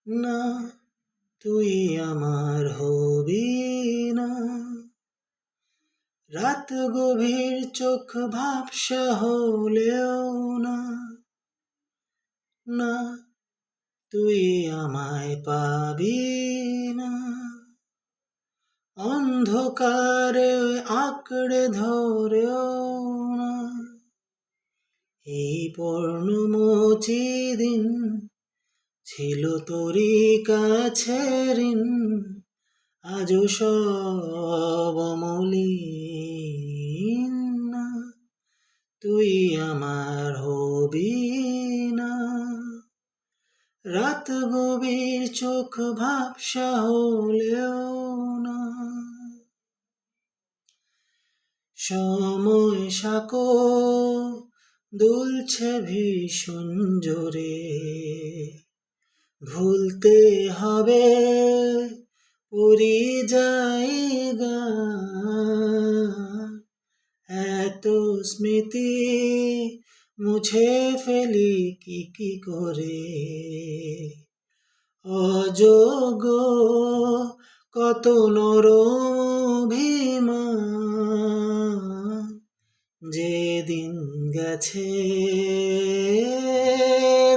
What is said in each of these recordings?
না তুই আমার হবি না। রাত গভীর চোখ ভাবসা হলেও না, না তুই আমায় পাবি না। অন্ধকারে আঁকড়ে ধরেও না, এই পূর্ণমোচী দিন ছিল তোরই কাছে ঋণ, আজও সব মলিন। না তুই আমার হবি না। রাত গভীর চোখ ভাবসা হলেও না, সময় সাঁকো দুলছে ভীষণ জোরে, ভুলতে হবে জায়গা। এত স্মৃতি মুছে ফেলি কি করে, অযোগ্য কত নরম অভিমান, যেদিন গেছে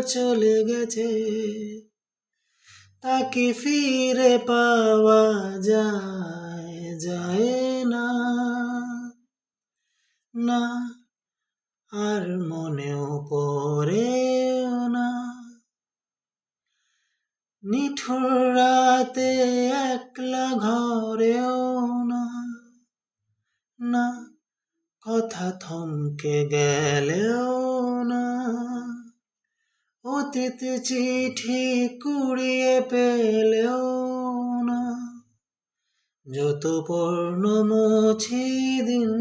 চলে গেছে তাকে ফিরে পাওয়া যায় না। না আর মনেও পড়ে না, নিঠুর রাতে একলা ঘরেও না, না কথা থমকে গেলেও না, অতীত চিঠি কুড়িয়ে পেলেও না। যত পূর্ণমোচী দিন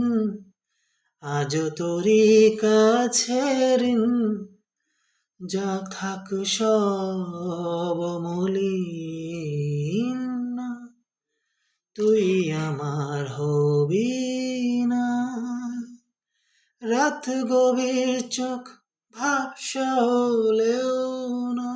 আজও তোরই কাছে ঋণ, যা থাক সব মলিন। না তুই আমার হবি না। রাত গভীর চোখ ভাবসা হলেও না।